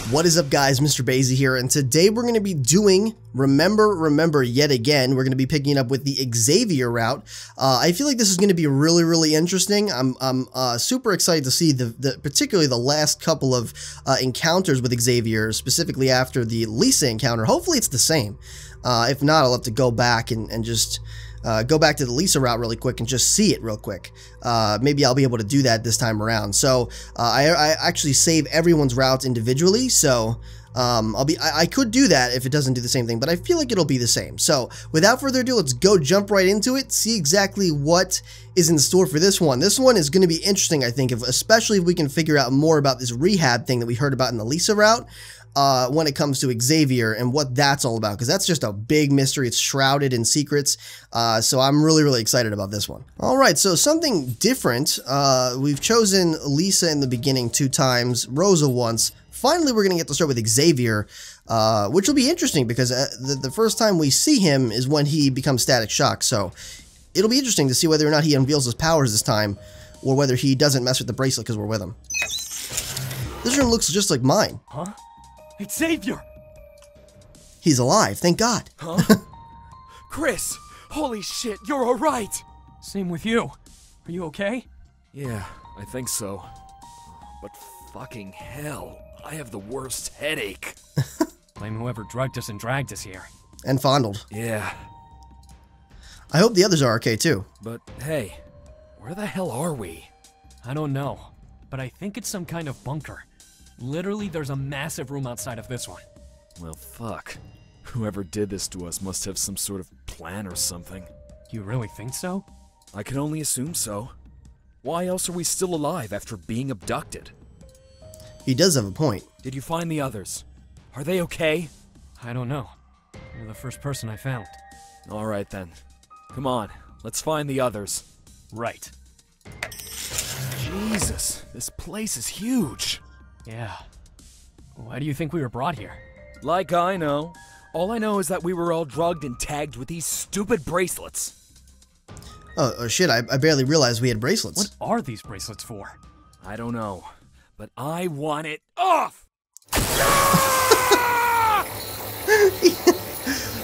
What is up, guys? MrBayeasy here, and today we're going to be doing Remember yet again. We're going to be picking up with the Xavier route. I feel like this is going to be really interesting. I'm super excited to see particularly the last couple of encounters with Xavier, specifically after the Lisa encounter. Hopefully it's the same. If not, I'll have to go back and just go back to the Lisa route really quick and just see it real quick. Maybe I'll be able to do that this time around. So I actually save everyone's routes individually, so I could do that if it doesn't do the same thing, but I feel like it'll be the same. So without further ado, let's jump right into it, see exactly what is in store for this one. This one is going to be interesting, I think, especially if we can figure out more about this rehab thing that we heard about in the Lisa route. When it comes to Xavier and what that's all about, because that's just a big mystery. It's shrouded in secrets, so I'm really excited about this one. Alright, so something different. We've chosen Lisa in the beginning 2 times, Rosa once. Finally, we're going to get to start with Xavier, which will be interesting because the first time we see him is when he becomes static shock, so it'll be interesting to see whether or not he unveils his powers this time, or whether he doesn't mess with the bracelet because we're with him. This room looks just like mine. Huh? Xavier! He's alive, thank God. Huh? Chris! Holy shit, you're alright! Same with you. Are you okay? Yeah, I think so. But fucking hell, I have the worst headache. Blame whoever drugged us and dragged us here. And fondled. Yeah. I hope the others are okay too. But hey, where the hell are we? I don't know, but I think it's some kind of bunker. Literally, there's a massive room outside of this one. Well, fuck. Whoever did this to us must have some sort of plan or something. You really think so? I can only assume so. Why else are we still alive after being abducted? He does have a point. Did you find the others? Are they okay? I don't know. You're the first person I found. Alright then. Come on, let's find the others. Right. Jesus, this place is huge. Yeah. Why do you think we were brought here? Like I know. All I know is that we were all drugged and tagged with these stupid bracelets. Oh shit, I barely realized we had bracelets. What are these bracelets for? I don't know, but I want it off!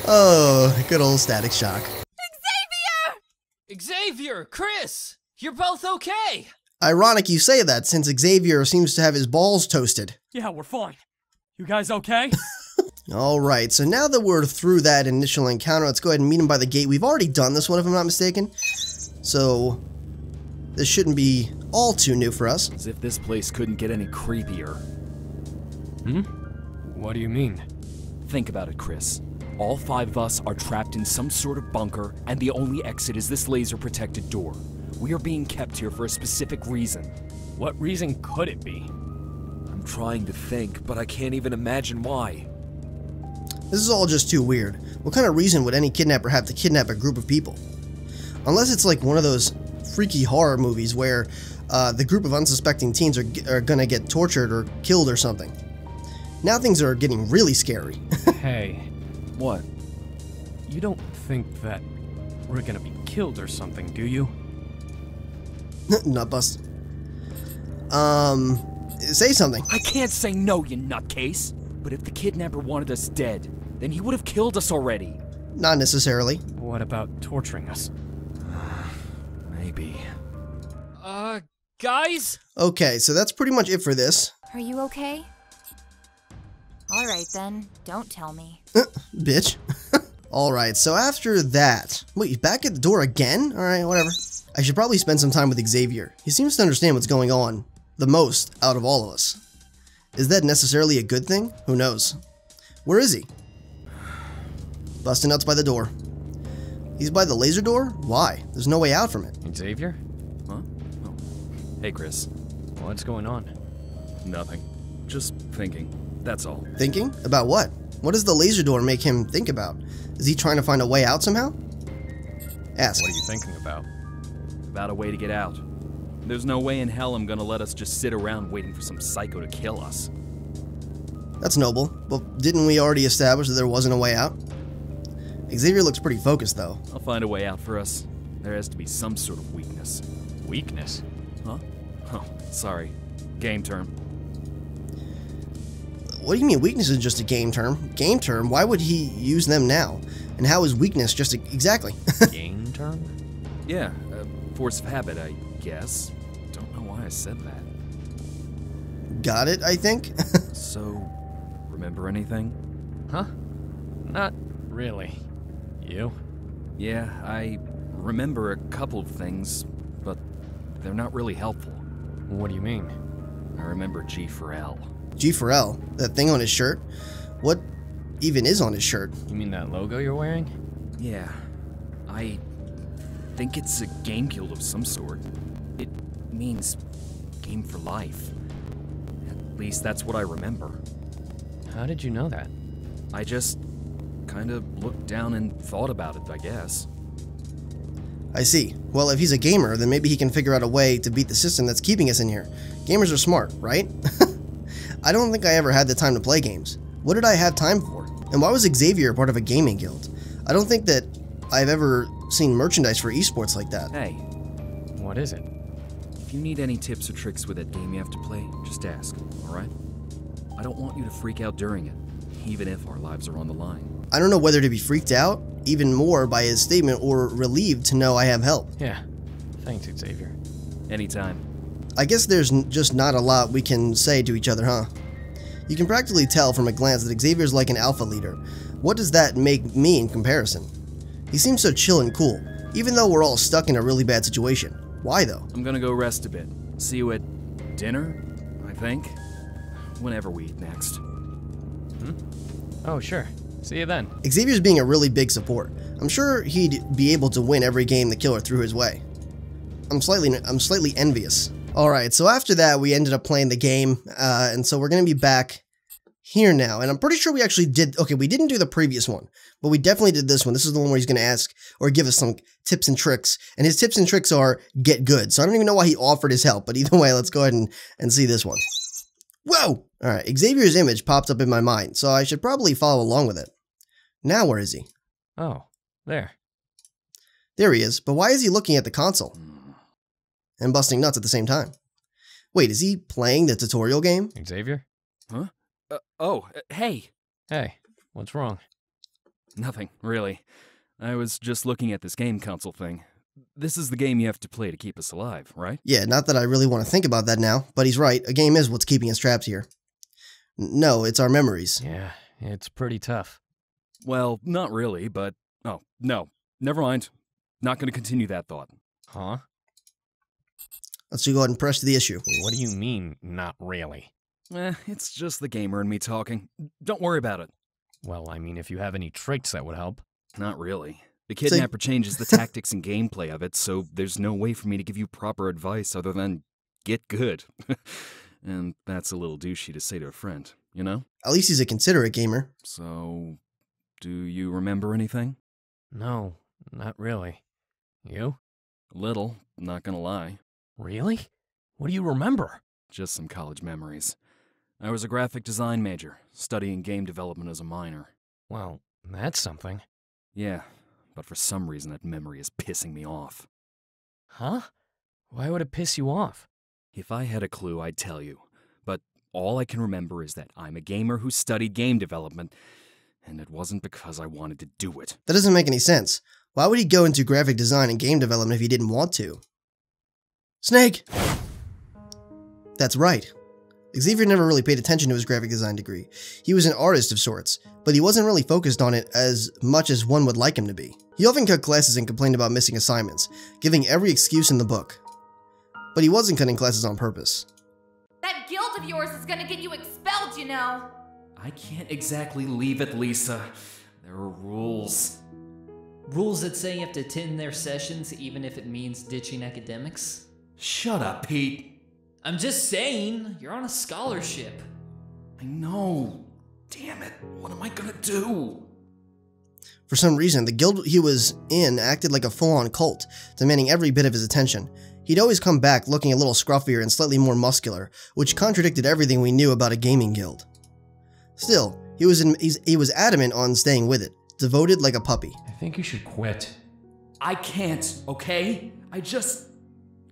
Oh, good old static shock. Xavier! Chris! You're both okay! Ironic you say that, since Xavier seems to have his balls toasted. Yeah, we're fine. You guys okay? Alright, so now that we're through that initial encounter, let's go ahead and meet him by the gate. We've already done this one, if I'm not mistaken. So, this shouldn't be all too new for us. As if this place couldn't get any creepier. What do you mean? Think about it, Chris. All 5 of us are trapped in some sort of bunker, and the only exit is this laser-protected door. We are being kept here for a specific reason. What reason could it be? I'm trying to think, but I can't even imagine why. This is all just too weird. What kind of reason would any kidnapper have to kidnap a group of people? Unless it's like one of those freaky horror movies where the group of unsuspecting teens are gonna get tortured or killed or something. Now things are getting really scary. Hey. What? You don't think that we're gonna be killed or something, do you? Nut bust. Say something. I can't say no, you nutcase. But if the kidnapper wanted us dead, then he would have killed us already. Not necessarily. What about torturing us? Maybe. Guys? Okay, so that's pretty much it for this. Are you okay? Alright then, don't tell me. Bitch. Alright, so after that... Wait, he's back at the door again? Alright, whatever. I should probably spend some time with Xavier. He seems to understand what's going on the most out of all of us. Is that necessarily a good thing? Who knows? Where is he? Busting nuts by the door. He's by the laser door? Why? There's no way out from it. Xavier? Huh? Oh. Hey, Chris. What's going on? Nothing. Just thinking. That's all. Thinking? About what? What does the laser door make him think about? Is he trying to find a way out somehow? Ask. What are you thinking about? About a way to get out. There's no way in hell I'm gonna let us just sit around waiting for some psycho to kill us. That's noble. Well, didn't we already establish that there wasn't a way out? Xavier looks pretty focused, though. I'll find a way out for us. There has to be some sort of weakness. Weakness? Huh? Oh, sorry. Game term. What do you mean weakness is just a game term? Game term? Why would he use them now? And how is weakness just exactly? Game term? Yeah, force of habit, I guess. Don't know why I said that. Got it, I think. So, remember anything? Huh? Not really. You? Yeah, I remember a couple of things, but they're not really helpful. What do you mean? I remember G for L. G for L, that thing on his shirt. What even is on his shirt? You mean that logo you're wearing? Yeah, I think it's a game guild of some sort. It means game for life. At least that's what I remember. How did you know that? I just kind of looked down and thought about it, I guess. I see. Well, if he's a gamer, then maybe he can figure out a way to beat the system that's keeping us in here. Gamers are smart, right? I don't think I ever had the time to play games. What did I have time for? And why was Xavier part of a gaming guild? I don't think that I've ever seen merchandise for esports like that. Hey, What is it? if you need any tips or tricks with that game you have to play, just ask, alright? I don't want you to freak out during it, even if our lives are on the line. I don't know whether to be freaked out, even more by his statement, or relieved to know I have help. Yeah. Thanks, Xavier. Anytime. I guess there's just not a lot we can say to each other, huh? You can practically tell from a glance that Xavier's like an alpha leader. What does that make me in comparison? He seems so chill and cool, even though we're all stuck in a really bad situation. Why though? I'm gonna go rest a bit. See you at dinner, I think. Whenever we eat next. Oh, sure. See you then. Xavier's being a really big support. I'm sure he'd be able to win every game the killer threw his way. I'm slightly envious. Alright, so after that we ended up playing the game, and so we're gonna be back here now, and I'm pretty sure we actually did, okay, we didn't do the previous one, but we definitely did this one. This is the one where he's gonna ask, or give us some tips and tricks, and his tips and tricks are, get good. So I don't even know why he offered his help, but either way, let's go ahead and see this one. Whoa! Alright, Xavier's image popped up in my mind, so I should probably follow along with it. Now where is he? Oh, there. There he is, but why is he looking at the console? And busting nuts at the same time. Wait, is he playing the tutorial game? Xavier? Huh? Hey! Hey, what's wrong? Nothing, really. I was just looking at this game console thing. This is the game you have to play to keep us alive, right? Yeah, not that I really want to think about that now, but he's right, a game is what's keeping us trapped here. No, it's our memories. Yeah, it's pretty tough. Well, not really, but... Oh, no. Never mind. Not gonna continue that thought. Huh? Let's go ahead and press to the issue. What do you mean, not really? It's just the gamer and me talking. Don't worry about it. Well, I mean, if you have any tricks that would help. Not really. The kidnapper changes the tactics and gameplay of it, so there's no way for me to give you proper advice other than get good. And that's a little douchey to say to a friend, you know? At least he's a considerate gamer. So, do you remember anything? No, not really. You? A little, not gonna lie. Really? What do you remember? Just some college memories. I was a graphic design major, studying game development as a minor. Well, that's something. Yeah, but for some reason that memory is pissing me off. Huh? Why would it piss you off? If I had a clue, I'd tell you. But all I can remember is that I'm a gamer who studied game development, and it wasn't because I wanted to do it. That doesn't make any sense. Why would he go into graphic design and game development if he didn't want to? Snake! That's right. Xavier never really paid attention to his graphic design degree. He was an artist of sorts, but he wasn't really focused on it as much as one would like him to be. He often cut classes and complained about missing assignments, giving every excuse in the book. But he wasn't cutting classes on purpose. That guild of yours is gonna get you expelled, you know. I can't exactly leave it, Lisa. There are rules. Rules that say you have to attend their sessions even if it means ditching academics? Shut up, Pete. I'm just saying, you're on a scholarship. I know. Damn it. What am I gonna do? For some reason, the guild he was in acted like a full-on cult, demanding every bit of his attention. He'd always come back looking a little scruffier and slightly more muscular, which contradicted everything we knew about a gaming guild. Still, he was adamant on staying with it, devoted like a puppy. I think you should quit. I can't, okay? I just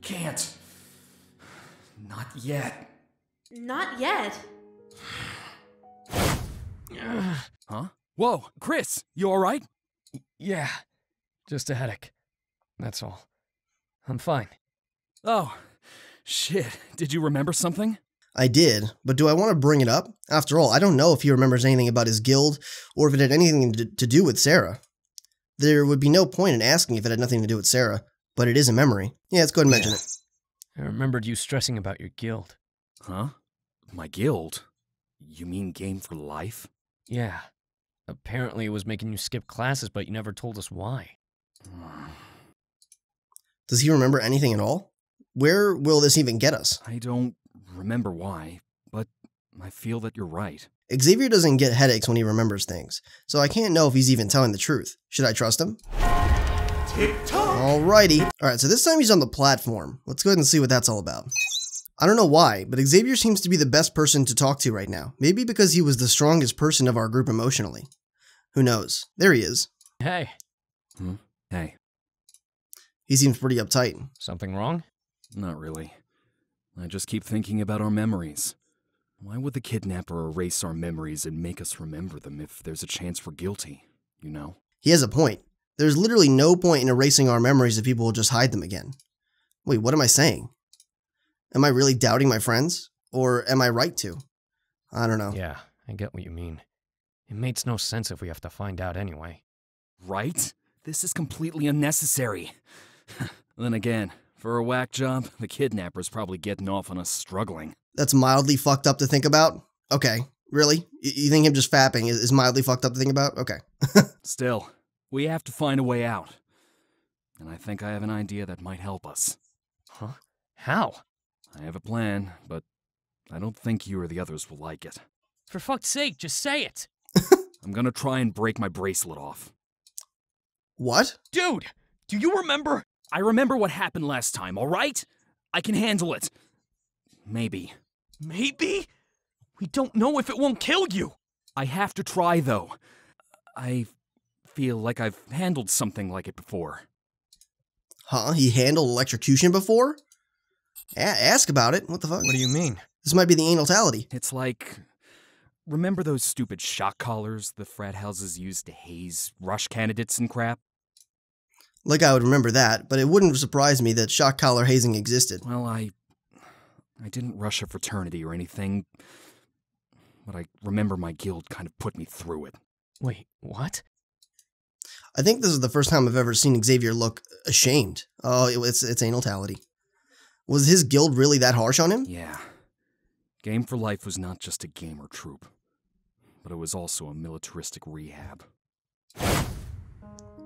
can't. Not yet. Not yet. Huh? Whoa, Chris, you alright? Yeah, just a headache. That's all. I'm fine. Oh, shit. Did you remember something? I did, but do I want to bring it up? After all, I don't know if he remembers anything about his guild, or if it had anything to do with Sarah. There would be no point in asking if it had nothing to do with Sarah, but it is a memory. Yeah, let's go ahead and mention it. I remembered you stressing about your guild. Huh? My guild? You mean Game for Life? Yeah. Apparently it was making you skip classes, but you never told us why. Does he remember anything at all? Where will this even get us? I don't remember why, but I feel that you're right. Xavier doesn't get headaches when he remembers things, so I can't know if he's even telling the truth. Should I trust him? Alrighty. Alright, so this time he's on the platform. Let's go ahead and see what that's all about. I don't know why, but Xavier seems to be the best person to talk to right now. Maybe because he was the strongest person of our group emotionally. Who knows? There he is. Hey. Hey. He seems pretty uptight. Something wrong? Not really. I just keep thinking about our memories. Why would the kidnapper erase our memories and make us remember them if there's a chance we're guilty, you know? He has a point. There's literally no point in erasing our memories if people will just hide them again. Wait, what am I saying? Am I really doubting my friends? Or am I right to? I don't know. Yeah, I get what you mean. It makes no sense if we have to find out anyway. Right? This is completely unnecessary. Then again, for a whack job, the kidnapper's probably getting off on us struggling. That's mildly fucked up to think about? Okay, really? You think him just fapping is mildly fucked up to think about? Okay. Still, we have to find a way out. And I think I have an idea that might help us. Huh? How? I have a plan, but I don't think you or the others will like it. For fuck's sake, just say it! I'm gonna try and break my bracelet off. What? Dude, do you remember? I remember what happened last time, alright? I can handle it. Maybe. Maybe? We don't know if it won't kill you! I have to try, though. I feel like I've handled something like it before. Huh? He handled electrocution before? Ask about it. What the fuck? What do you mean? This might be the analtality. It's like... Remember those stupid shock collars the frat houses used to haze rush candidates and crap? Like I would remember that, but it wouldn't surprise me that shock collar hazing existed. Well, I didn't rush a fraternity or anything, but I remember my guild kind of put me through it. Wait, what? I think this is the first time I've ever seen Xavier look ashamed. Oh, it's analtality. Was his guild really that harsh on him? Yeah. Game for Life was not just a gamer troop, but it was also a militaristic rehab.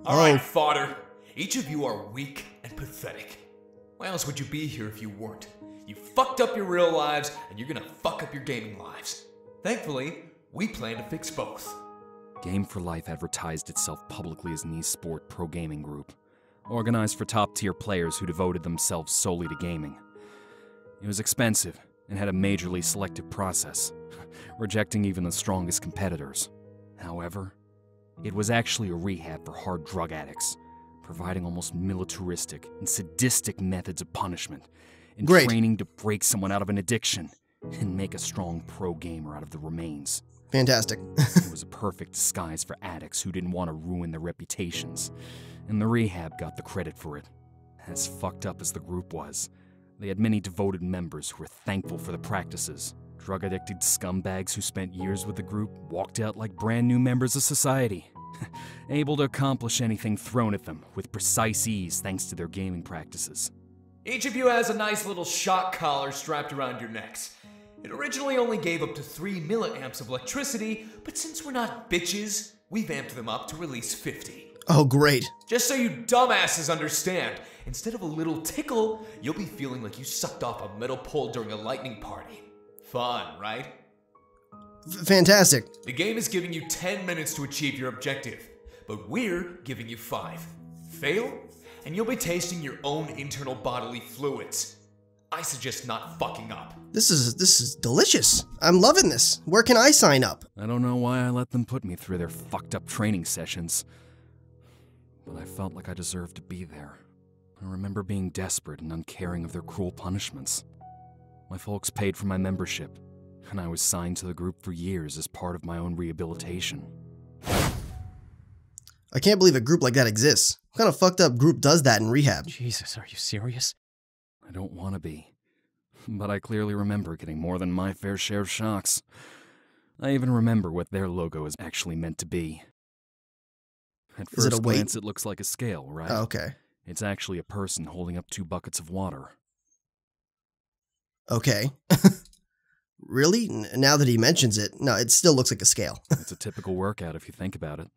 Alright, fodder. Each of you are weak and pathetic. Why else would you be here if you weren't? You fucked up your real lives, and you're gonna fuck up your gaming lives. Thankfully, we plan to fix both. Game for Life advertised itself publicly as an esport pro-gaming group, organized for top-tier players who devoted themselves solely to gaming. It was expensive and had a majorly selective process, rejecting even the strongest competitors. However, it was actually a rehab for hard drug addicts, providing almost militaristic and sadistic methods of punishment, and training to break someone out of an addiction and make a strong pro-gamer out of the remains. Fantastic. It was a perfect disguise for addicts who didn't want to ruin their reputations, and the rehab got the credit for it. As fucked up as the group was, they had many devoted members who were thankful for the practices. Drug-addicted scumbags who spent years with the group walked out like brand new members of society, able to accomplish anything thrown at them with precise ease thanks to their gaming practices. Each of you has a nice little shock collar strapped around your necks. It originally only gave up to 3 milliamps of electricity, but since we're not bitches, we've amped them up to release 50. Oh, great. Just so you dumbasses understand, instead of a little tickle, you'll be feeling like you sucked off a metal pole during a lightning party. Fun, right? Fantastic. The game is giving you 10 minutes to achieve your objective, but we're giving you 5. Fail, and you'll be tasting your own internal bodily fluids. I suggest not fucking up. This is delicious. I'm loving this. Where can I sign up? I don't know why I let them put me through their fucked up training sessions, but I felt like I deserved to be there. I remember being desperate and uncaring of their cruel punishments. My folks paid for my membership, and I was signed to the group for years as part of my own rehabilitation. I can't believe a group like that exists. What kind of fucked up group does that in rehab? Jesus, are you serious? I don't want to be, but I clearly remember getting more than my fair share of shocks. I even remember what their logo is actually meant to be. At Is it first a weight? glance, it looks like a scale, right? Oh, okay. It's actually a person holding up 2 buckets of water. Okay. Really? Now that he mentions it, no, it still looks like a scale. It's a typical workout if you think about it.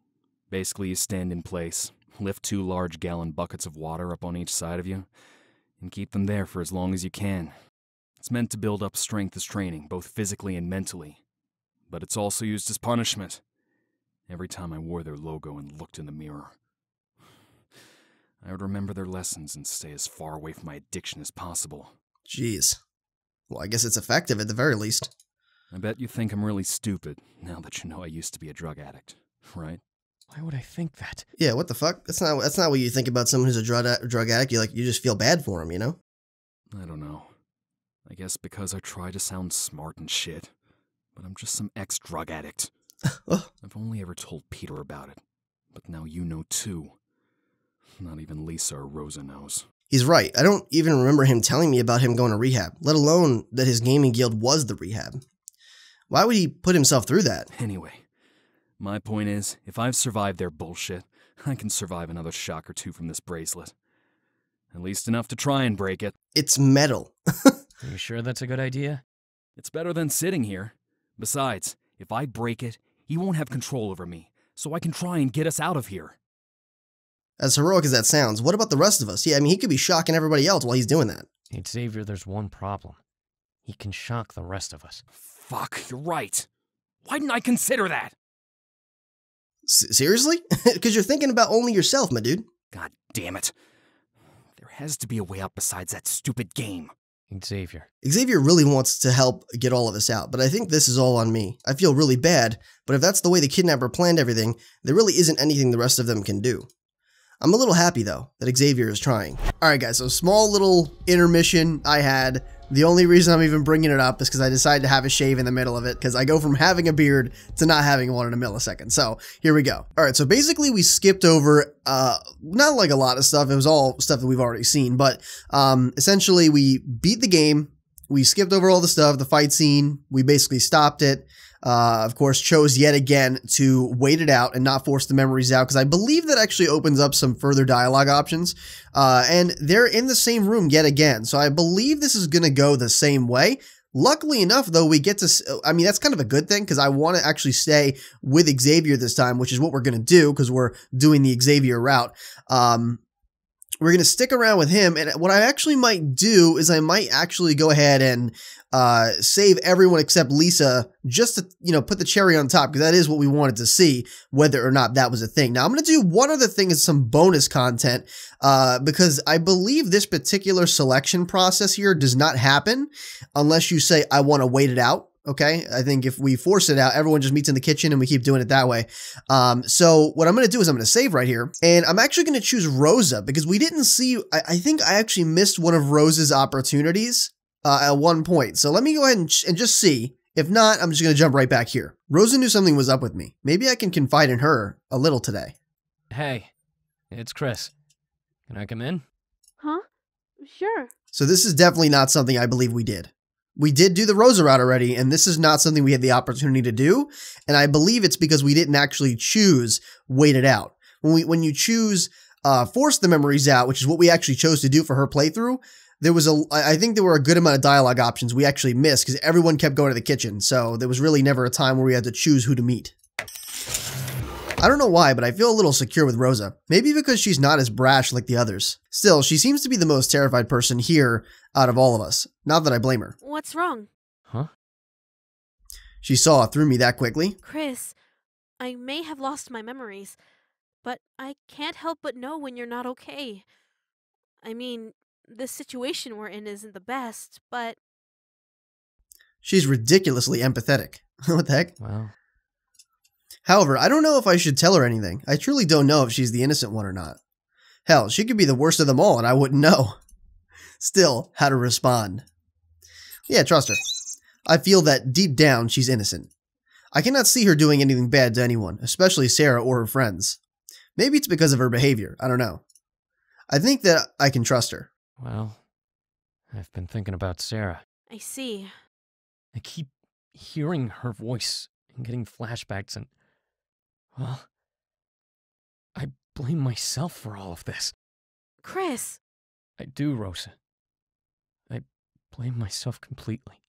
Basically, you stand in place, lift 2 large gallon buckets of water up on each side of you, and keep them there for as long as you can. It's meant to build up strength as training, both physically and mentally. But it's also used as punishment. Every time I wore their logo and looked in the mirror, I would remember their lessons and stay as far away from my addiction as possible. Jeez. Well, I guess it's effective at the very least. I bet you think I'm really stupid, now that you know I used to be a drug addict, right? Why would I think that? Yeah, what the fuck? That's not what you think about someone who's a drug addict. You just feel bad for him, you know? I don't know. I guess because I try to sound smart and shit, but I'm just some ex-drug addict. I've only ever told Peter about it, but now you know too. Not even Lisa or Rosa knows. He's right. I don't even remember him telling me about him going to rehab, let alone that his gaming guild was the rehab. Why would he put himself through that? Anyway, my point is, if I've survived their bullshit, I can survive another shock or 2 from this bracelet. At least enough to try and break it. It's metal. Are you sure that's a good idea? It's better than sitting here. Besides, if I break it, he won't have control over me, so I can try and get us out of here. As heroic as that sounds, what about the rest of us? Yeah, I mean, he could be shocking everybody else while he's doing that. Hey, Xavier, there's one problem. He can shock the rest of us. Fuck, you're right. Why didn't I consider that? Seriously? Because you're thinking about only yourself, my dude. God damn it. There has to be a way out besides that stupid game. Xavier. Xavier really wants to help get all of us out, but I think this is all on me. I feel really bad, but if that's the way the kidnapper planned everything, there really isn't anything the rest of them can do. I'm a little happy, though, that Xavier is trying. Alright guys, so small little intermission I had. The only reason I'm even bringing it up is because I decided to have a shave in the middle of it, because I go from having a beard to not having one in a millisecond. So, here we go. Alright, so basically we skipped over, not like a lot of stuff, it was all stuff that we've already seen, but essentially we beat the game, we skipped over all the stuff, the fight scene, we basically stopped it. Of course, chose yet again to wait it out and not force the memories out, because I believe that actually opens up some further dialogue options. And they're in the same room yet again, so I believe this is going to go the same way. Luckily enough, though, we get to, I mean, that's kind of a good thing, because I want to actually stay with Xavier this time, which is what we're going to do, because we're doing the Xavier route. We're going to stick around with him, and what I actually might do is I might actually go ahead and save everyone except Lisa, just to, you know, put the cherry on top, because that is what we wanted to see, whether or not that was a thing. Now, I'm going to do one other thing as some bonus content, because I believe this particular selection process here does not happen unless you say, I want to wait it out. Okay, I think if we force it out, everyone just meets in the kitchen and we keep doing it that way. So what I'm going to do is I'm going to save right here, and I'm actually going to choose Rosa, because we didn't see, I think I actually missed one of Rosa's opportunities at one point. So let me go ahead and just see. If not, I'm just going to jump right back here. Rosa knew something was up with me. Maybe I can confide in her a little today. Hey, it's Chris. Can I come in? Huh? Sure. So this is definitely not something I believe we did. We did do the Rosa route already, and this is not something we had the opportunity to do, and I believe it's because we didn't actually choose wait it out. When you choose force the memories out, which is what we actually chose to do for her playthrough, there was I think there were a good amount of dialogue options we actually missed, because everyone kept going to the kitchen, so there was really never a time where we had to choose who to meet. I don't know why, but I feel a little secure with Rosa. Maybe because she's not as brash like the others. Still, she seems to be the most terrified person here out of all of us. Not that I blame her. What's wrong? Huh? She saw through me that quickly. Chris, I may have lost my memories, but I can't help but know when you're not okay. I mean, the situation we're in isn't the best, but... She's ridiculously empathetic. What the heck? Well... However, I don't know if I should tell her anything. I truly don't know if she's the innocent one or not. Hell, she could be the worst of them all and I wouldn't know. Still, how to respond. Yeah, trust her. I feel that deep down she's innocent. I cannot see her doing anything bad to anyone, especially Sarah or her friends. Maybe it's because of her behavior, I don't know. I think that I can trust her. Well, I've been thinking about Sarah. I see. I keep hearing her voice and getting flashbacks and... well, I blame myself for all of this. Chris! I do, Rosa. I blame myself completely.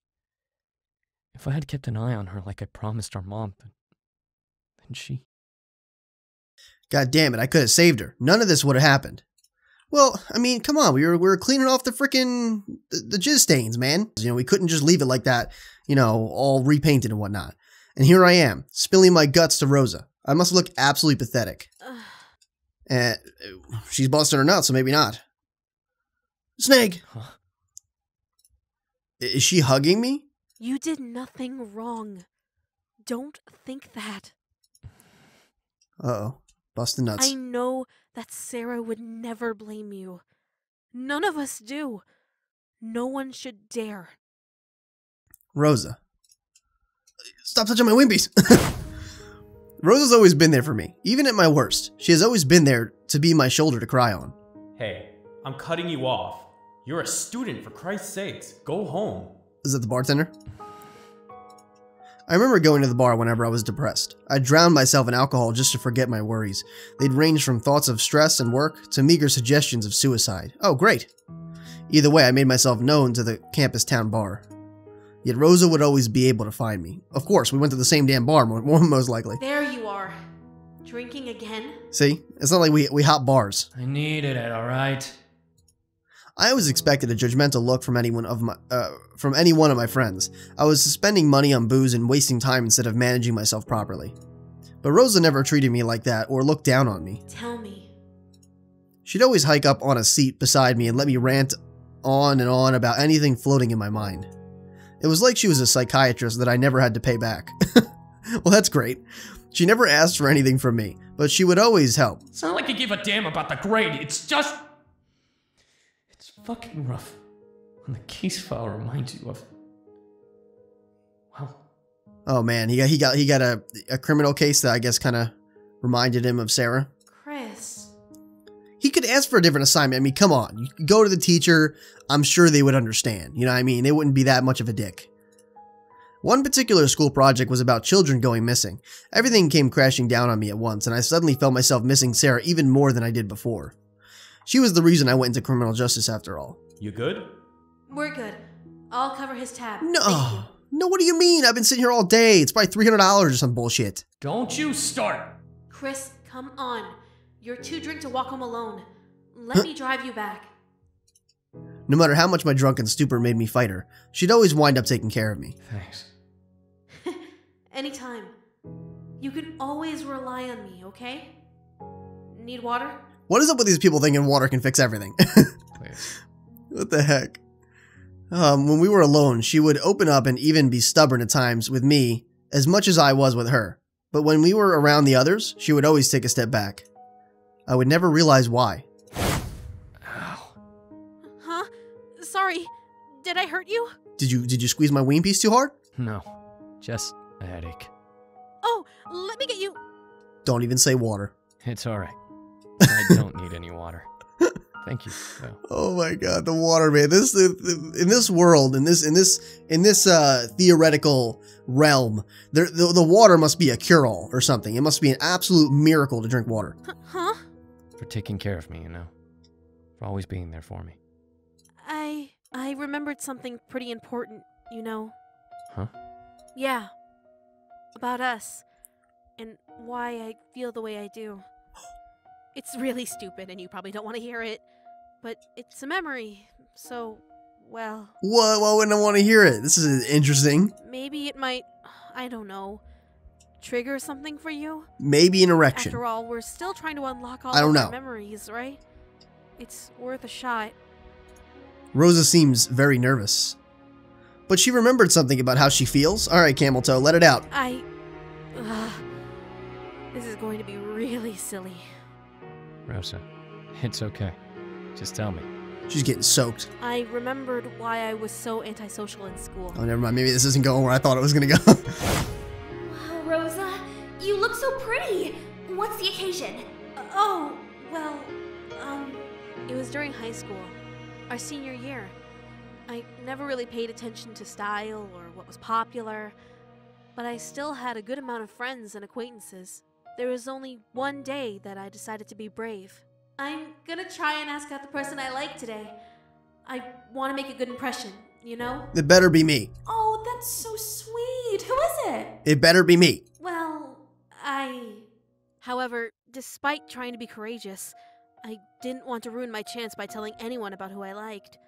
If I had kept an eye on her like I promised our mom, then she... God damn it, I could have saved her. None of this would have happened. Well, I mean, come on, we were cleaning off the frickin' the jizz stains, man. You know, we couldn't just leave it like that, you know, all repainted and whatnot. And here I am, spilling my guts to Rosa. I must look absolutely pathetic. And she's busting her nuts, so maybe not. Snake! Huh? Is she hugging me? You did nothing wrong. Don't think that. Uh-oh. Busting nuts. I know that Sarah would never blame you. None of us do. No one should dare. Rosa. Stop touching my wimpies! Rosa's always been there for me, even at my worst. She has always been there to be my shoulder to cry on. Hey, I'm cutting you off. You're a student, for Christ's sakes. Go home. Is that the bartender? I remember going to the bar whenever I was depressed. I drowned myself in alcohol just to forget my worries. They'd range from thoughts of stress and work to meager suggestions of suicide. Oh, great. Either way, I made myself known to the campus town bar. Yet Rosa would always be able to find me. Of course, we went to the same damn bar, most likely. There you are. Drinking again? See? It's not like we hop bars. I needed it, alright? I always expected a judgmental look from any one of my friends. I was spending money on booze and wasting time instead of managing myself properly. But Rosa never treated me like that or looked down on me. Tell me. She'd always hike up on a seat beside me and let me rant on and on about anything floating in my mind. It was like she was a psychiatrist that I never had to pay back. Well, that's great. She never asked for anything from me, but she would always help. It's not like you give a damn about the grade, it's just... it's fucking rough when the case file reminds you of... well... Oh man, he got a criminal case that I guess kind of reminded him of Sarah. Chris. He could ask for a different assignment. I mean, come on. You could go to the teacher. I'm sure they would understand. You know what I mean? They wouldn't be that much of a dick. One particular school project was about children going missing. Everything came crashing down on me at once, and I suddenly felt myself missing Sarah even more than I did before. She was the reason I went into criminal justice after all. You good? We're good. I'll cover his tab. No. Thank you. No, what do you mean? I've been sitting here all day. It's probably $300 or some bullshit. Don't you start! Chris, come on. You're too drunk to walk home alone. Let me drive you back. No matter how much my drunken stupor made me fight her, she'd always wind up taking care of me. Thanks. Anytime. You can always rely on me, okay? Need water? What is up with these people thinking water can fix everything? Please. What the heck? When we were alone, she would open up and even be stubborn at times with me as much as I was with her. But when we were around the others, she would always take a step back. I would never realize why. Ow. Huh? Sorry. Did I hurt you? Did you squeeze my ween piece too hard? No. Just a headache. Oh, let me get you. Don't even say water. It's alright. I don't need any water. Thank you, though. Oh my god, the water, man. In this world, in this theoretical realm, the water must be a cure-all or something. It must be an absolute miracle to drink water. Huh? For taking care of me, you know. For always being there for me. I remembered something pretty important, you know. Huh? Yeah. About us. And why I feel the way I do. It's really stupid and you probably don't want to hear it. But it's a memory. So, well... What? Why wouldn't I want to hear it? This is interesting. Maybe it might, I don't know, trigger something for you? Maybe an erection. After all, we're still trying to unlock all I don't of know. our memories, right? It's worth a shot. Rosa seems very nervous. But she remembered something about how she feels. Alright, Camel Toe, let it out. This is going to be really silly. Rosa, it's okay. Just tell me. She's getting soaked. I remembered why I was so antisocial in school. Oh, never mind. Maybe this isn't going where I thought it was gonna go. Wow, Rosa, you look so pretty. What's the occasion? Oh, well, it was during high school, our senior year. I never really paid attention to style or what was popular, but I still had a good amount of friends and acquaintances. There was only one day that I decided to be brave. I'm gonna try and ask out the person I like today. I want to make a good impression, you know? It better be me. Oh, that's so sweet. Who is it? It better be me. Well, However, despite trying to be courageous, I didn't want to ruin my chance by telling anyone about who I liked.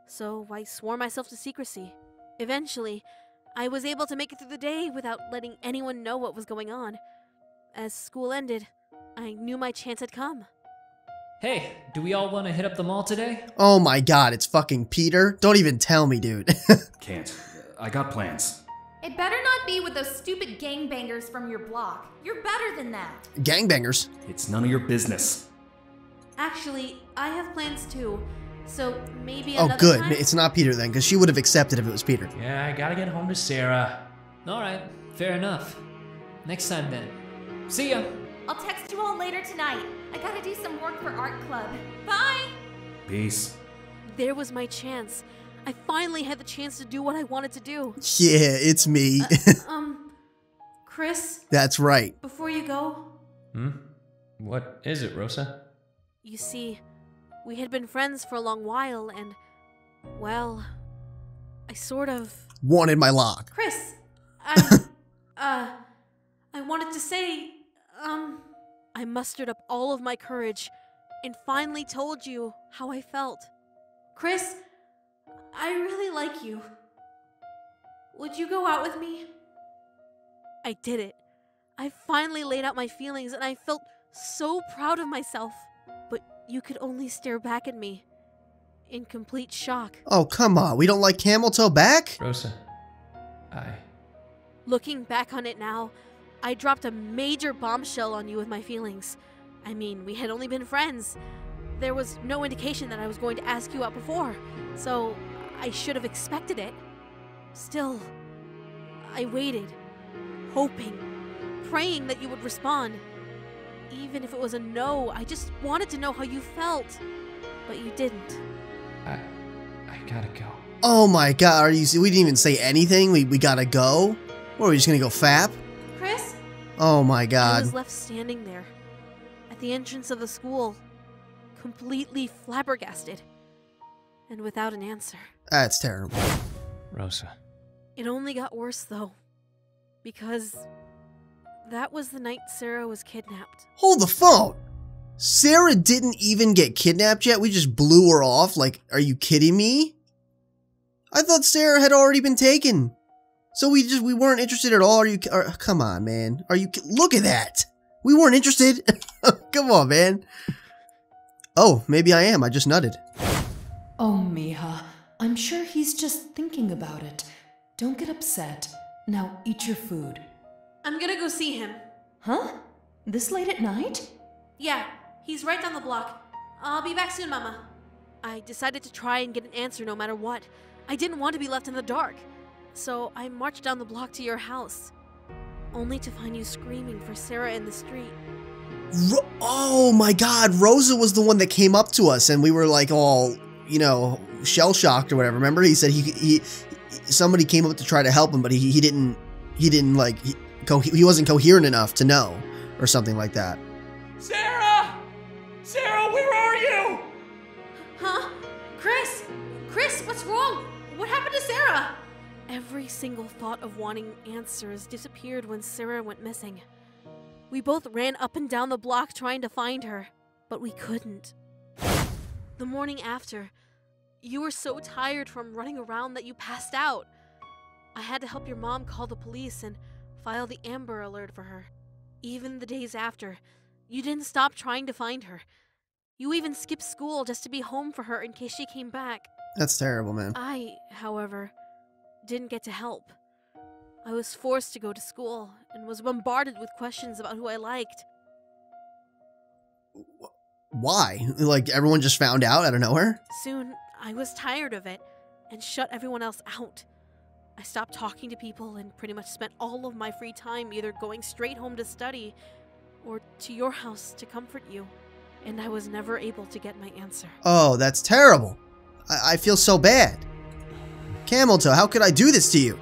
So I swore myself to secrecy. Eventually, I was able to make it through the day without letting anyone know what was going on. As school ended, I knew my chance had come. Hey, do we all want to hit up the mall today? Oh my god, it's fucking Peter. Don't even tell me, dude. Can't. I got plans. It better not be with those stupid gangbangers from your block. You're better than that. Gangbangers. It's none of your business. Actually, I have plans too. So maybe Oh, another good. time? It's not Peter then, because she would have accepted if it was Peter. Yeah, I gotta get home to Sarah. Alright, fair enough. Next time then. See ya! I'll text you all later tonight. I gotta do some work for art club. Bye! Peace. There was my chance. I finally had the chance to do what I wanted to do. Yeah, it's me. Chris, That's right. before you go, What is it, Rosa? you see, we had been friends for a long while and, well, I sort of... Wanted my lock. Chris, I wanted to say, I mustered up all of my courage and finally told you how I felt. Chris, I really like you. Would you go out with me? I did it. I finally laid out my feelings and I felt so proud of myself. But you could only stare back at me in complete shock. Oh, come on. We don't like camel toe back? Rosa, Looking back on it now, I dropped a major bombshell on you with my feelings. I mean, we had only been friends. There was no indication that I was going to ask you out before, so I should have expected it. Still, I waited, hoping, praying that you would respond. Even if it was a no, I just wanted to know how you felt. But you didn't. I gotta go. Oh my god, are you? We didn't even say anything? We gotta go? What, are we just gonna go fap? Chris? Oh my I god. was left standing there, at the entrance of the school, completely flabbergasted, and without an answer. That's terrible. Rosa. It only got worse, though, because that was the night Sarah was kidnapped. Hold the phone! Sarah didn't even get kidnapped yet? We just blew her off? Like, are you kidding me? I thought Sarah had already been taken. So we weren't interested at all? Come on, man. Look at that! We weren't interested! Come on, man. Oh, maybe I am. I just nutted. Oh, Mija. I'm sure he's just thinking about it. Don't get upset. Now eat your food. I'm gonna go see him. Huh? This late at night? Yeah, he's right down the block. I'll be back soon, Mama. I decided to try and get an answer no matter what. I didn't want to be left in the dark. So I marched down the block to your house, only to find you screaming for Sarah in the street. Oh my god, Rosa was the one that came up to us and we were like all, you know, shell-shocked or whatever. Remember? He said somebody came up to try to help him, but he wasn't coherent enough to know, or something like that. Sarah! Sarah, where are you? Huh? Chris! Chris, what's wrong? What happened to Sarah? Every single thought of wanting answers disappeared when Sarah went missing. We both ran up and down the block trying to find her, but we couldn't. The morning after, you were so tired from running around that you passed out. I had to help your mom call the police and file the Amber Alert for her. Even the days after, you didn't stop trying to find her. You even skipped school just to be home for her in case she came back. That's terrible, man. I, however, didn't get to help. I was forced to go to school and was bombarded with questions about who I liked. Why? Like, everyone just found out of nowhere? Soon, I was tired of it and shut everyone else out. I stopped talking to people and pretty much spent all of my free time either going straight home to study or to your house to comfort you. And I was never able to get my answer. Oh, that's terrible. I feel so bad. Camel Toe, how could I do this to you?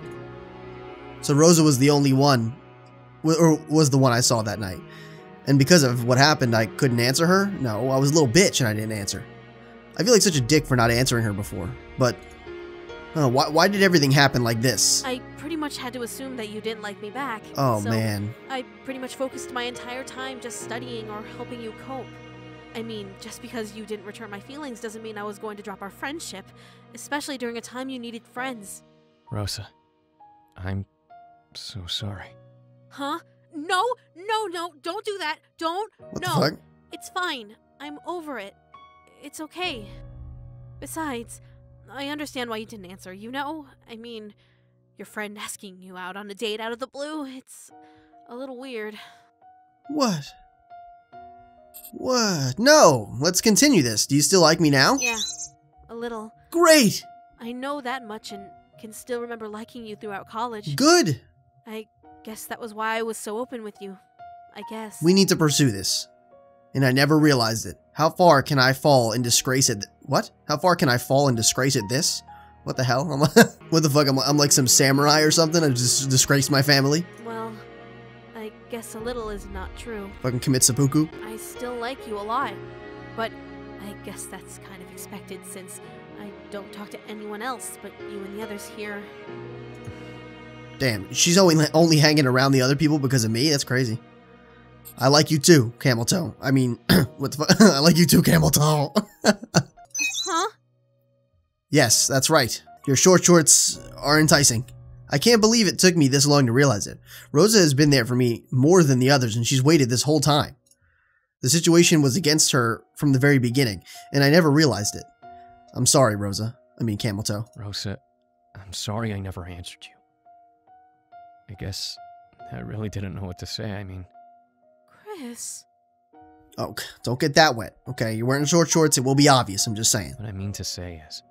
So Rosa was the only one, or was the one I saw that night. And because of what happened, I couldn't answer her? No, I was a little bitch and I didn't answer. I feel like such a dick for not answering her before. But, why did everything happen like this? I pretty much had to assume that you didn't like me back. Oh, so man. I pretty much focused my entire time just studying or helping you cope. I mean, just because you didn't return my feelings doesn't mean I was going to drop our friendship, especially during a time you needed friends. Rosa, I'm so sorry. Huh? No, don't do that. Don't. What no. the fuck? It's fine. I'm over it. It's okay. Besides, I understand why you didn't answer, you know? I mean, your friend asking you out on a date out of the blue, it's a little weird. What? What? No, let's continue this. Do you still like me now? Yeah, a little. Great! I know that much and can still remember liking you throughout college. Good! I guess that was why I was so open with you. I guess. We need to pursue this. And I never realized it. How far can I fall and disgrace it? What? How far can I fall and disgrace at this? What the hell? What the fuck? I'm like some samurai or something? I just disgraced my family? Well, I guess a little is not true. Fucking commit seppuku? I still like you a lot, but I guess that's kind of expected since I don't talk to anyone else but you and the others here. Damn, she's only hanging around the other people because of me? That's crazy. I like you too, Camel Toe. I mean, what the fuck? I like you too, Camel Toe. Huh? Yes, that's right. Your short shorts are enticing. I can't believe it took me this long to realize it. Rosa has been there for me more than the others, and she's waited this whole time. The situation was against her from the very beginning, and I never realized it. I'm sorry, Rosa. I mean, Camel Toe. Rosa, I'm sorry I never answered you. I guess I really didn't know what to say. I mean... Chris... Oh, don't get that wet. Okay, you're wearing short shorts, it will be obvious, I'm just saying. What I mean to say is...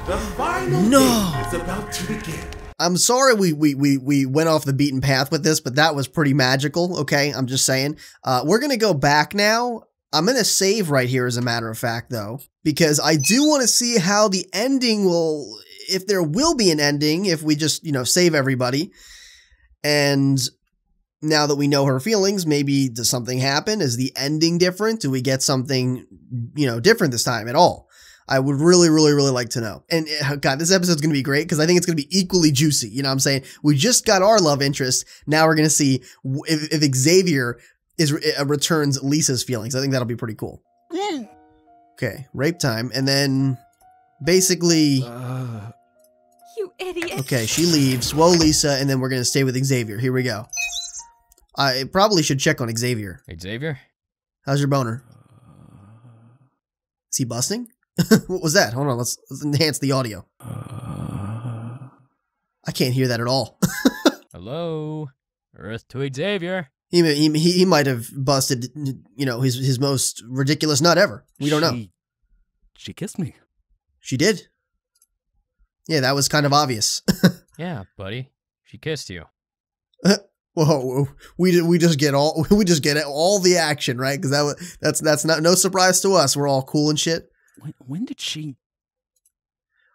The final game is about to begin. I'm sorry we went off the beaten path with this, but that was pretty magical, okay? I'm just saying. We're gonna go back now. I'm gonna save right here as a matter of fact, though, because I do want to see how the ending will... If there will be an ending, if we just, you know, save everybody. And... now that we know her feelings, maybe does something happen? Is the ending different? Do we get something, you know, different this time at all? I would really, really, really like to know. And God, this episode's going to be great because I think it's going to be equally juicy. You know what I'm saying? We just got our love interest. Now we're going to see if Xavier returns Lisa's feelings. I think that'll be pretty cool. Okay, rape time. And then basically... You idiot. Okay, she leaves. Whoa, Lisa. And then we're going to stay with Xavier. Here we go. I probably should check on Xavier. Hey, Xavier? How's your boner? Is he busting? What was that? Hold on, let's enhance the audio. I can't hear that at all. Hello? Earth to Xavier. He might have busted, you know, his most ridiculous nut ever. We don't know. She kissed me. She did? Yeah, that was kind of obvious. Yeah, buddy. She kissed you. Whoa, we just get all the action, right? Because that's not no surprise to us. We're all cool and shit. When did she?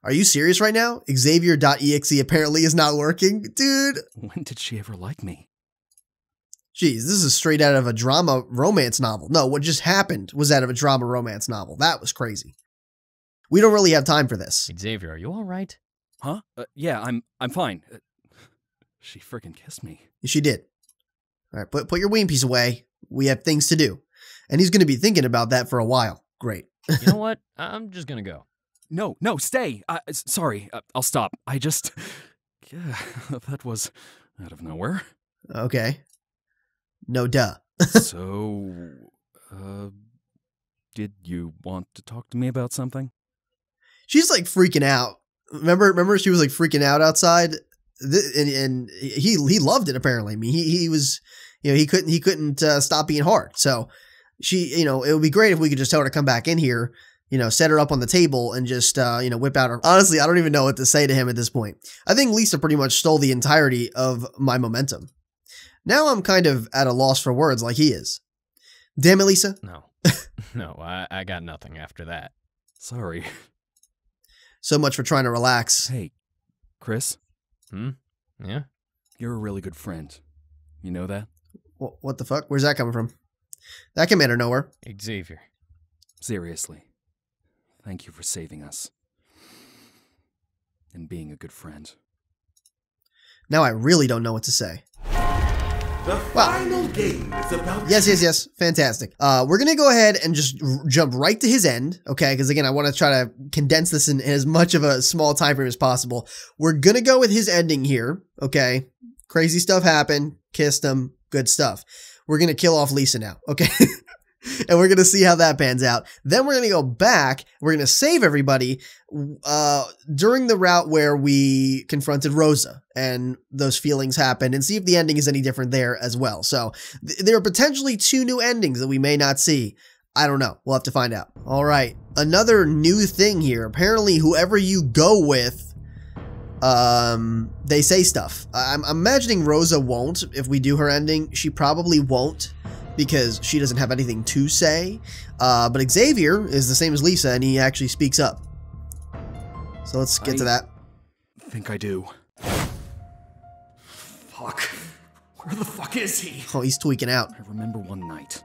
Are you serious right now? Xavier.exe apparently is not working, dude. When did she ever like me? Jeez, this is straight out of a drama romance novel. No, what just happened was out of a drama romance novel. That was crazy. We don't really have time for this. Xavier, are you all right? Huh? Yeah, I'm fine. She freaking kissed me. She did. All right, put your ween piece away. We have things to do. And he's going to be thinking about that for a while. Great. You know what? I'm just going to go. No, stay. Sorry, I'll stop. Yeah, that was out of nowhere. Okay. No duh. So, did you want to talk to me about something? She's like freaking out. Remember she was like freaking out outside? And he loved it apparently. I mean, he was, you know, he couldn't stop being hard. So She, you know, it would be great if we could just tell her to come back in here, you know, set her up on the table and just, you know, whip out her. Honestly, I don't even know what to say to him at this point. I think Lisa pretty much stole the entirety of my momentum. Now I'm kind of at a loss for words like he is. Damn it, Lisa. No. No, I got nothing after that. Sorry. So much for trying to relax. Hey, Chris? Yeah? You're a really good friend. You know that? What the fuck? Where's that coming from? That came out of nowhere. Xavier. Seriously. Thank you for saving us. And being a good friend. Now I really don't know what to say. The final game is about... Yes. Fantastic. We're going to go ahead and just jump right to his end, okay? Because, again, I want to try to condense this in as much of a small time frame as possible. We're going to go with his ending here, okay? Crazy stuff happened. Kissed him. Good stuff. We're going to kill off Lisa now, okay? And we're going to see how that pans out. Then we're going to go back. We're going to save everybody during the route where we confronted Rosa and those feelings happened and see if the ending is any different there as well. So there are potentially 2 new endings that we may not see. I don't know. We'll have to find out. All right. Another new thing here. Apparently, whoever you go with, they say stuff. I'm imagining Rosa won't if we do her ending. She probably won't, because she doesn't have anything to say. But Xavier is the same as Lisa, and he actually speaks up. So let's get to that. I think I do. Fuck. Where the fuck is he? Oh, he's tweaking out. I remember one night.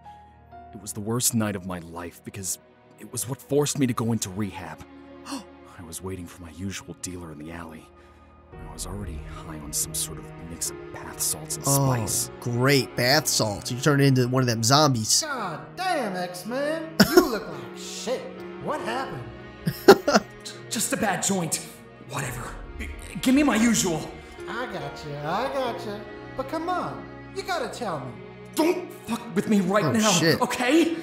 It was the worst night of my life because it was what forced me to go into rehab. I was waiting for my usual dealer in the alley. I was already high on some sort of mix of bath salts and spice. Great. Bath salts. You turn into one of them zombies. God damn, X-Man. You look like shit. What happened? Just a bad joint. Whatever. Give me my usual. I gotcha. But come on. You gotta tell me. Don't fuck with me right now, shit. okay?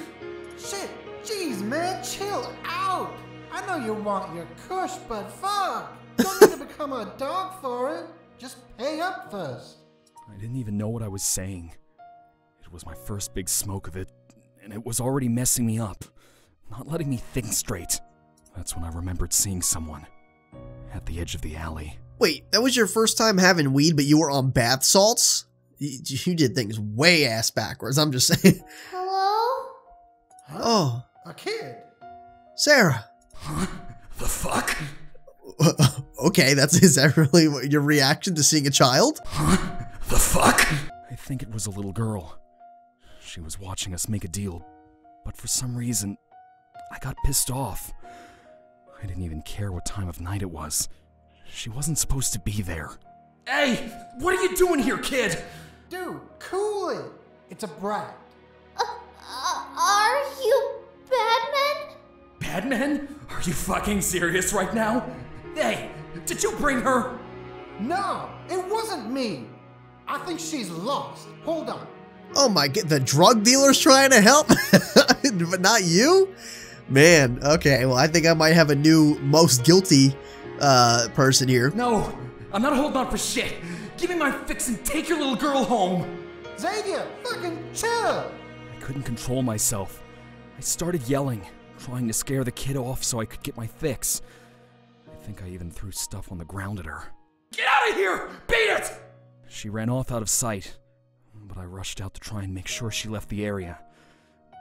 Shit. Jeez, man. Chill out. I know you want your kush, but fuck. Don't need to become a dog for it. Just pay up first. I didn't even know what I was saying. It was my first big smoke of it, and it was already messing me up, not letting me think straight. That's when I remembered seeing someone at the edge of the alley. Wait, that was your first time having weed, but you were on bath salts? You did things way ass backwards, I'm just saying. Hello? Huh? Oh. A kid. Sarah. Huh? The fuck? Okay, is that really your reaction to seeing a child? Huh? The fuck? I think it was a little girl. She was watching us make a deal, but for some reason, I got pissed off. I didn't even care what time of night it was. She wasn't supposed to be there. Hey, what are you doing here, kid? Dude, cool it. It's a brat. Are you Batman? Batman? Are you fucking serious right now? Hey, did you bring her? No, it wasn't me. I think she's lost. Hold on. Oh my god, the drug dealer's trying to help? But not you? Man, okay, well I think I might have a new most guilty person here. No, I'm not holding on for shit. Give me my fix and take your little girl home. Xavier, fucking chill. I couldn't control myself. I started yelling, trying to scare the kid off so I could get my fix. I think I even threw stuff on the ground at her. Get out of here! Beat it! She ran off out of sight, but I rushed out to try and make sure she left the area.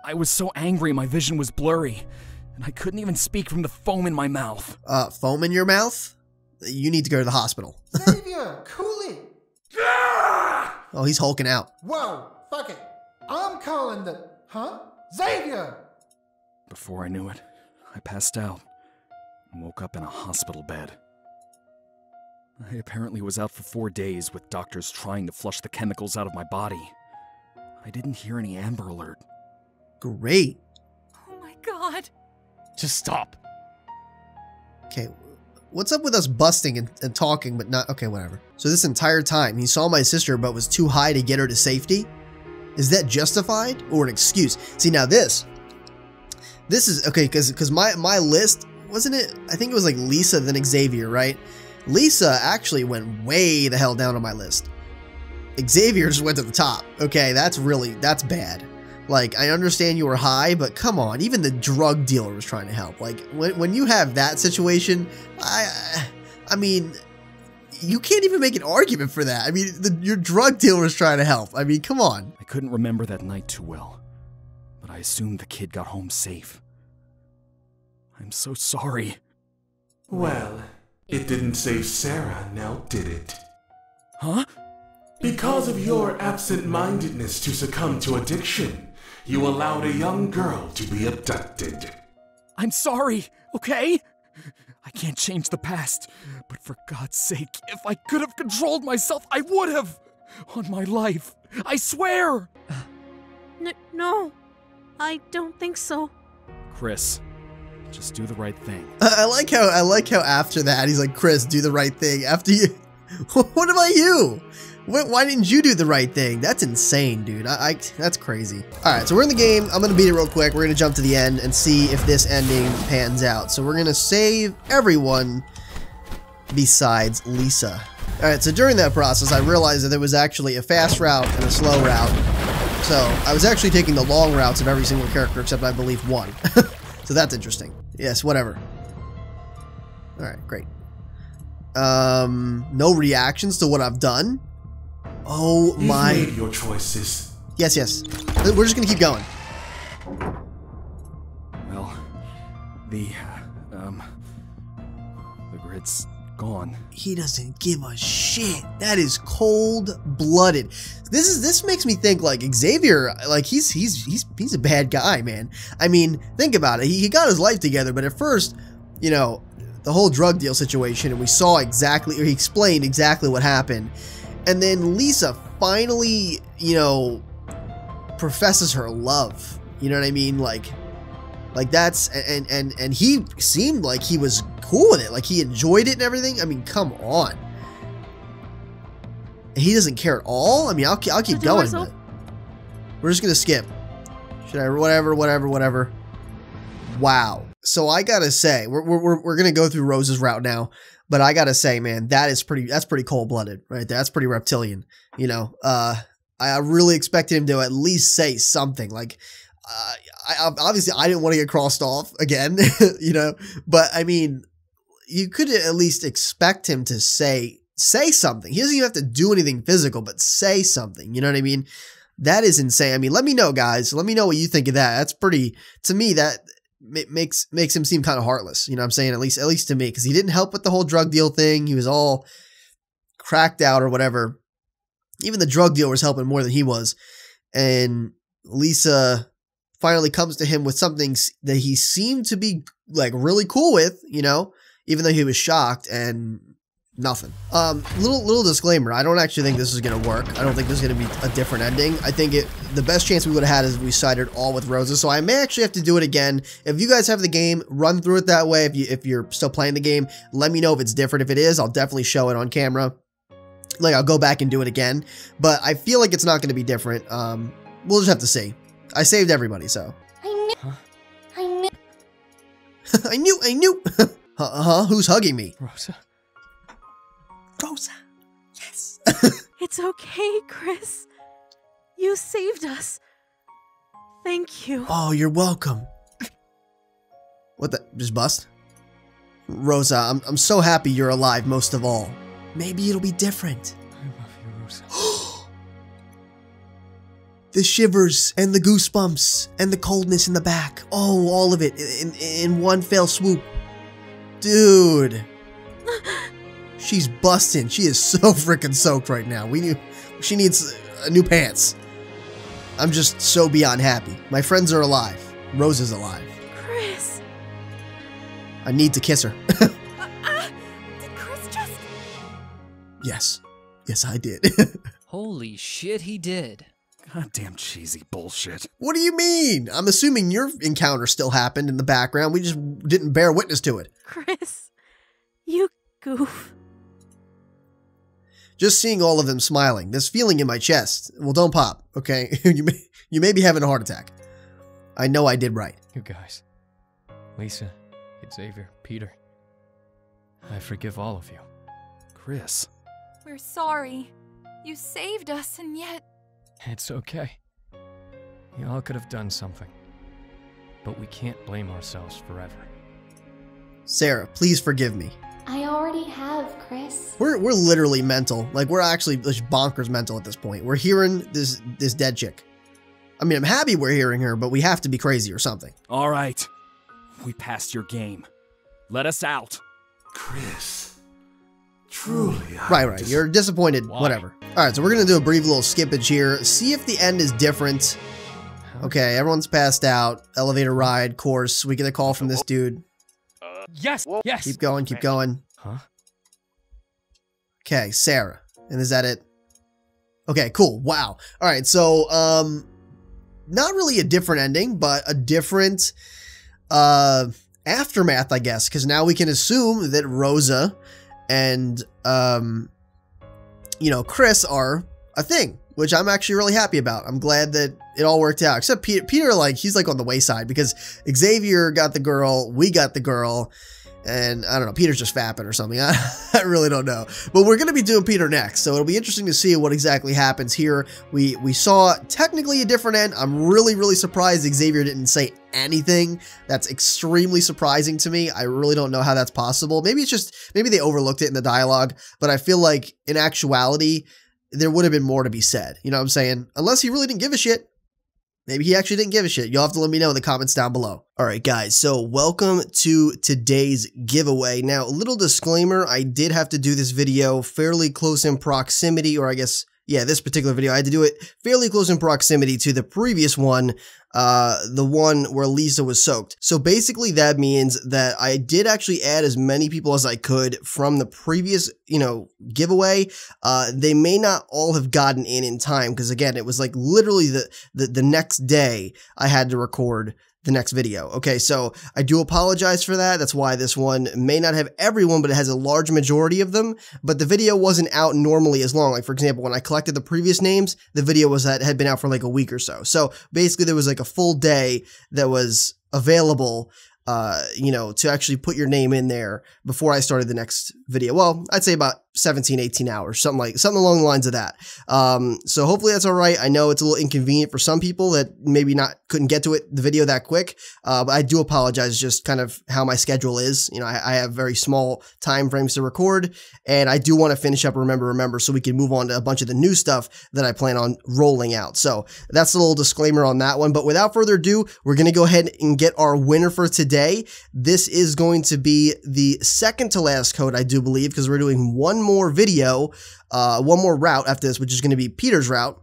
I was so angry my vision was blurry, and I couldn't even speak from the foam in my mouth. Foam in your mouth? You need to go to the hospital. Xavier, cool it. Oh, he's hulking out. Whoa, fuck it. I'm calling the... Huh? Xavier! Before I knew it, I passed out and woke up in a hospital bed. I apparently was out for 4 days with doctors trying to flush the chemicals out of my body. I didn't hear any Amber Alert. Great. Oh my god. Just stop. Okay, what's up with us busting and talking but not... Okay, whatever. So this entire time, he saw my sister but was too high to get her to safety? Is that justified or an excuse? See, now this is... Okay, because my list, wasn't it... I think it was like Lisa then Xavier, right? Lisa actually went way the hell down on my list. Xavier just went to the top. Okay, that's bad. Like, I understand you were high, but come on, even the drug dealer was trying to help. Like, when you have that situation, I mean, you can't even make an argument for that. I mean, your drug dealer was trying to help. I mean, come on. I couldn't remember that night too well, but I assumed the kid got home safe. I'm so sorry. Well, it didn't save Sarah, now did it? Huh? Because of your absent-mindedness to succumb to addiction, you allowed a young girl to be abducted. I'm sorry, okay? I can't change the past, but for God's sake, if I could have controlled myself, I would have! On my life, I swear! No, I don't think so. Chris, just do the right thing. I like how after that he's like, Chris, do the right thing. After you, what about you? Why didn't you do the right thing? That's insane, dude. That's crazy. All right, so we're in the game. I'm gonna beat it real quick. We're gonna jump to the end and see if this ending pans out. So we're gonna save everyone besides Lisa. All right, so during that process, I realized that there was actually a fast route and a slow route. So I was actually taking the long routes of every single character except I believe one. So that's interesting. Yes, whatever. All right, great. No reactions to what I've done. Oh my. You've made your choices. Yes, yes. We're just gonna keep going. Well, the grid's gone. He doesn't give a shit. That is cold-blooded. This makes me think like Xavier, like he's a bad guy, man. I mean, think about it. He got his life together, but at first, you know, the whole drug deal situation, and we saw exactly, or he explained exactly what happened. And then Lisa finally, you know, professes her love. You know what I mean? Like that's, and he seemed like he was cool with it. Like he enjoyed it and everything. I mean, come on. He doesn't care at all? I mean, I'll keep going, but we're just gonna skip. Should I, whatever. Wow. So I gotta say, we're gonna go through Rosa's route now. But I gotta say, man, that's pretty cold-blooded, right there. That's pretty reptilian, you know. I really expected him to at least say something. Like, obviously, I didn't want to get crossed off again, you know. But I mean, you could at least expect him to say something. He doesn't even have to do anything physical, but say something. You know what I mean? That is insane. I mean, let me know, guys. Let me know what you think of that. That's pretty. To me, that makes him seem kind of heartless, you know what I'm saying? At least to me, because he didn't help with the whole drug deal thing. He was all cracked out or whatever. Even the drug dealer was helping more than he was. And Lisa finally comes to him with something that he seemed to be like really cool with, you know, even though he was shocked, and nothing. Little disclaimer. I don't actually think this is going to work. I don't think there's going to be a different ending. I think the best chance we would have had is if we sided all with Rosa. So I may actually have to do it again. If you guys have the game, run through it that way. If you're still playing the game, let me know if it's different. If it is, I'll definitely show it on camera. Like, I'll go back and do it again. But I feel like it's not going to be different. We'll just have to see. I saved everybody, so. I knew. Who's hugging me? Rosa. Yes. It's okay, Chris. You saved us. Thank you. Oh, you're welcome. What the? Just bust? Rosa, I'm so happy you're alive most of all. Maybe it'll be different. I love you, Rosa. The shivers and the goosebumps and the coldness in the back. Oh, all of it in one fell swoop. Dude. She's busting. She is so freaking soaked right now. She needs new pants. I'm just so beyond happy. My friends are alive. Rosa's alive. Chris. I need to kiss her. Did Chris just... Yes. Yes, I did. Holy shit, he did. Goddamn cheesy bullshit. What do you mean? I'm assuming your encounter still happened in the background. We just didn't bear witness to it. Chris. You goof. Just seeing all of them smiling, this feeling in my chest. Well, don't pop, okay? You may be having a heart attack. I know I did right. You guys. Lisa, Xavier, Peter. I forgive all of you. Chris. We're sorry. You saved us, and yet... It's okay. We all could have done something, but we can't blame ourselves forever. Sarah, please forgive me. I already have, Chris. We're literally mental. Like, we're actually just bonkers mental at this point. We're hearing this dead chick. I mean, I'm happy we're hearing her, but we have to be crazy or something. All right. We passed your game. Let us out. Chris. Truly. Right. You're disappointed. Why? Whatever. All right, so we're going to do a brief little skippage here. See if the end is different. Okay, everyone's passed out. Elevator ride, course. We get a call from this dude. Yes. Keep going. Huh? Okay, Sarah. And is that it? Okay, cool. Wow. All right, so, not really a different ending, but a different, aftermath, I guess, because now we can assume that Rosa and, you know, Chris are a thing, which I'm actually really happy about. I'm glad that it all worked out, except Peter, like, he's like on the wayside because Xavier got the girl, we got the girl, and I don't know, Peter's just fapping or something. I really don't know, but we're going to be doing Peter next, so it'll be interesting to see what exactly happens here. We saw technically a different end. I'm really surprised Xavier didn't say anything. That's extremely surprising to me. I really don't know how that's possible. Maybe they overlooked it in the dialogue, but I feel like in actuality, there would have been more to be said. You know what I'm saying? Unless he really didn't give a shit. Maybe he actually didn't give a shit. You'll have to let me know in the comments down below. All right, guys, so welcome to today's giveaway. Now, a little disclaimer, I did have to do this video fairly close in proximity, or I guess, yeah, this particular video, I had to do it fairly close in proximity to the previous one, the one where Lisa was soaked. So basically that means that I did actually add as many people as I could from the previous, you know, giveaway. They may not all have gotten in time because again, it was like literally the next day I had to record the next video. Okay, so I do apologize for that. That's why this one may not have everyone, but it has a large majority of them. But the video wasn't out normally as long. Like, for example, when I collected the previous names, the video had been out for like a week or so. So basically there was like a full day that was available, you know, to actually put your name in there before I started the next video. Well, I'd say about 17, 18 hours, something along the lines of that. So hopefully that's all right. I know it's a little inconvenient for some people that maybe couldn't get to the video that quick. But I do apologize, just kind of how my schedule is. You know, I have very small time frames to record, and I do want to finish up Remember, so we can move on to a bunch of the new stuff that I plan on rolling out. So that's a little disclaimer on that one. But without further ado, we're going to go ahead and get our winner for today. This is going to be the second to last code, I do believe, because we're doing one more video, one more route after this, which is going to be Peter's route.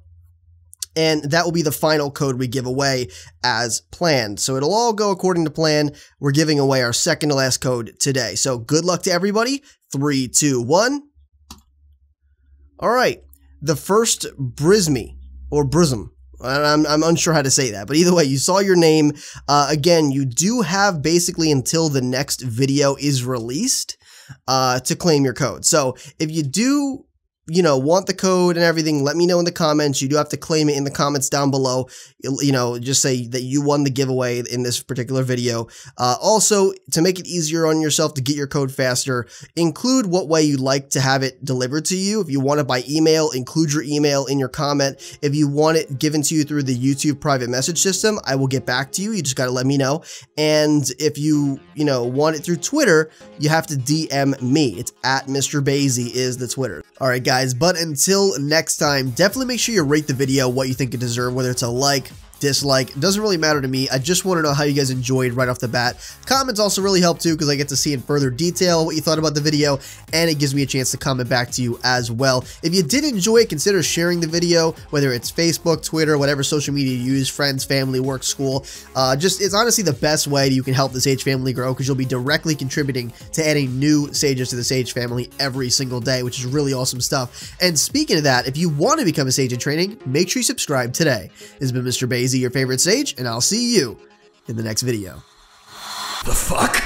And that will be the final code we give away as planned. So it'll all go according to plan. We're giving away our second to last code today. So good luck to everybody. 3, 2, 1. All right. The first Brismy or Brism. I'm unsure how to say that, but either way, you saw your name. Again, you do have basically until the next video is released to claim your code. So if you do, you know, want the code and everything, let me know in the comments. You do have to claim it in the comments down below. You know, just say that you won the giveaway in this particular video. Also, to make it easier on yourself to get your code faster, include what way you'd like to have it delivered to you. If you want it by email, include your email in your comment. If you want it given to you through the YouTube private message system, I will get back to you. You just got to let me know. And if you know, want it through Twitter, you have to DM me. It's at MrBayeasy is the Twitter. All right, guys, but until next time, definitely make sure you rate the video what you think it deserves, whether it's a like, dislike, it doesn't really matter to me. I just want to know how you guys enjoyed right off the bat. Comments also really help too, because I get to see in further detail what you thought about the video, and it gives me a chance to comment back to you as well. If you did enjoy it, consider sharing the video, whether it's Facebook, Twitter, whatever social media you use, friends, family, work, school. It's honestly the best way you can help the Sage family grow, because you'll be directly contributing to adding new Sages to the Sage family every single day, which is really awesome stuff. And speaking of that, if you want to become a Sage in training, make sure you subscribe today. This has been MrBayeasy, your favorite Sage, and I'll see you in the next video. The fuck?